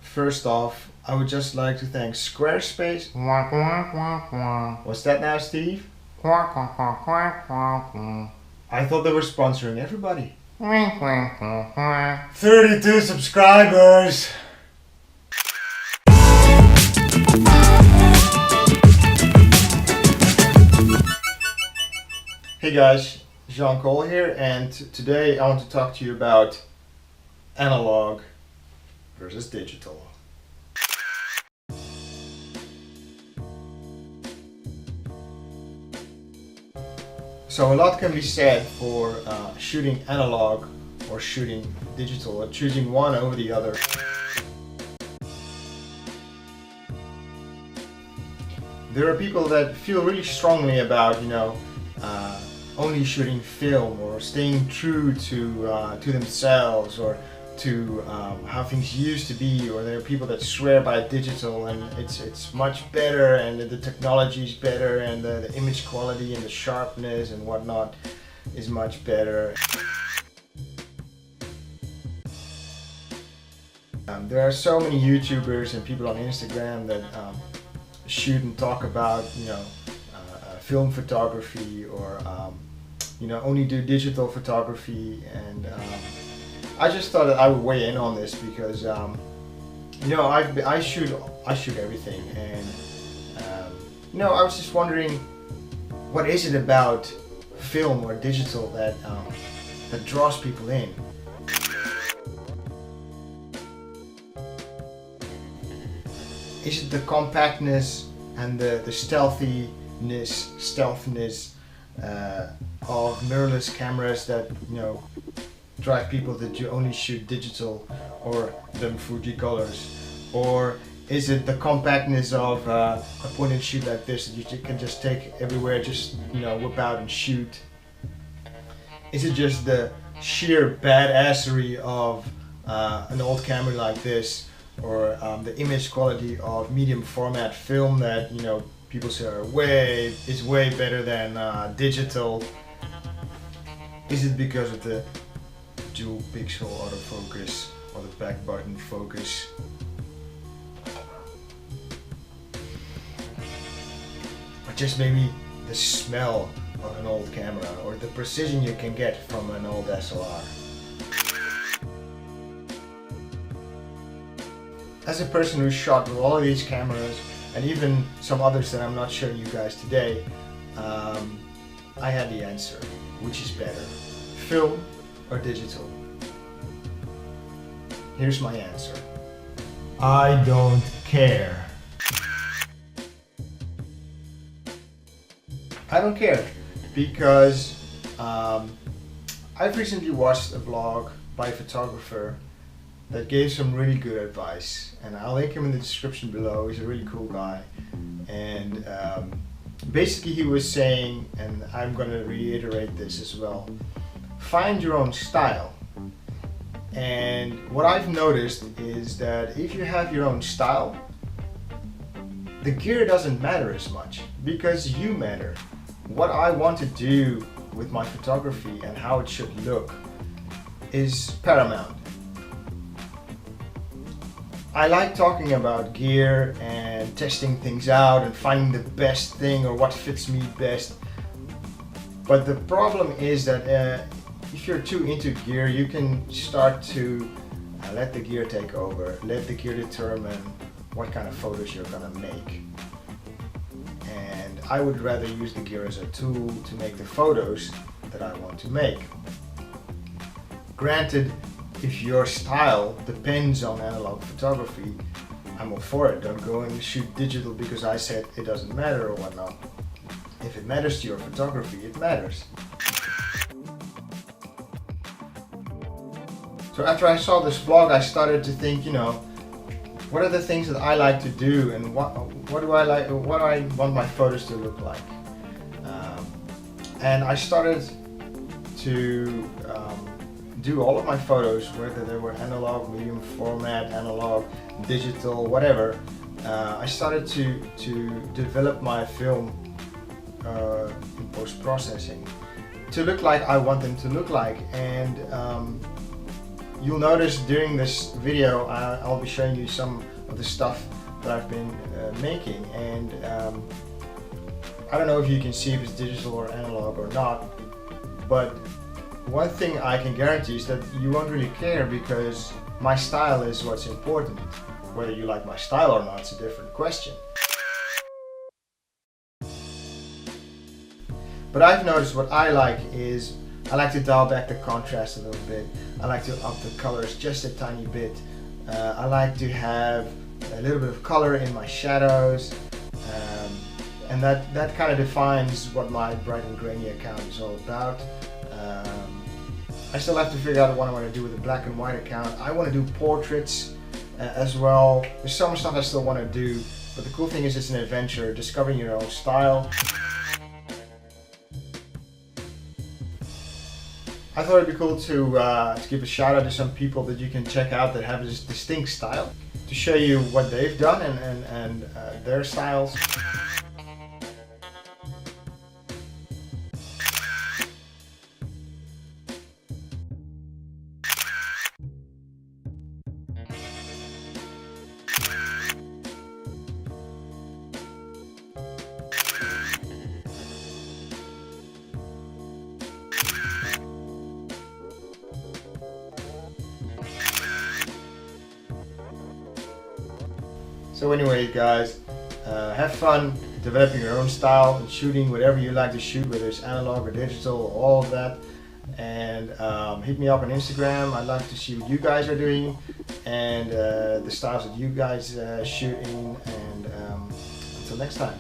First off, I would just like to thank Squarespace. What's that now, Steve? I thought they were sponsoring everybody. 32 subscribers! Hey guys, JeanKool here, and today I want to talk to you about analog versus digital. So a lot can be said for shooting analog or shooting digital, or choosing one over the other. There are people that feel really strongly about, only shooting film or staying true to themselves or to how things used to be, or there are people that swear by digital and it's much better and the technology is better and the image quality and the sharpness and whatnot is much better. There are so many YouTubers and people on Instagram that shoot and talk about film photography or only do digital photography, and I just thought that I would weigh in on this because I shoot everything, and I was just wondering, what is it about film or digital that draws people in? Is it the compactness and the stealthiness of mirrorless cameras that drive people that you only shoot digital or them Fuji colors? Or is it the compactness of a point and shoot like this that you can just take everywhere, just whip out and shoot? Is it just the sheer badassery of an old camera like this, or the image quality of medium format film that people say is way better than digital? Is it because of the dual pixel autofocus or the back button focus? Or just maybe the smell of an old camera, or the precision you can get from an old SLR? As a person who shot with all of these cameras, and even some others that I'm not showing you guys today, I had the answer. Which is better, film or digital? Here's my answer. I don't care. I don't care because I've recently watched a vlog by a photographer that gave some really good advice, and I'll link him in the description below. He's a really cool guy, and basically he was saying, and I'm going to reiterate this as well, find your own style. And what I've noticed is that if you have your own style, the gear doesn't matter as much, because you matter. What I want to do with my photography and how it should look is paramount. I like talking about gear and testing things out and finding the best thing or what fits me best. But the problem is that if you're too into gear, you can start to let the gear take over, let the gear determine what kind of photos you're gonna make. And I would rather use the gear as a tool to make the photos that I want to make. Granted, if your style depends on analog photography, I'm all for it. Don't go and shoot digital because I said it doesn't matter or whatnot. If it matters to your photography, it matters. So after I saw this vlog, I started to think, what are the things that I like to do, and what do I want my photos to look like? And I started to do all of my photos, whether they were analog, medium format, analog, digital, whatever. I started to develop my film in post-processing to look like I want them to look like, and you'll notice during this video I'll be showing you some of the stuff that I've been making, and I don't know if you can see if it's digital or analog or not, but one thing I can guarantee is that you won't really care, because my style is what's important. Whether you like my style or not is a different question. But I've noticed what I like is I like to dial back the contrast a little bit. I like to up the colors just a tiny bit. I like to have a little bit of color in my shadows, and that kind of defines what my bright and grainy account is all about. I still have to figure out what I want to do with the black and white account. I want to do portraits as well. There's so much stuff I still want to do, but the cool thing is it's an adventure, discovering your own style. I thought it'd be cool to give a shout out to some people that you can check out that have this distinct style, to show you what they've done and their styles. So anyway guys, have fun developing your own style and shooting whatever you like to shoot, whether it's analog or digital or all of that. And hit me up on Instagram. I'd like to see what you guys are doing and the styles that you guys shoot in. And until next time.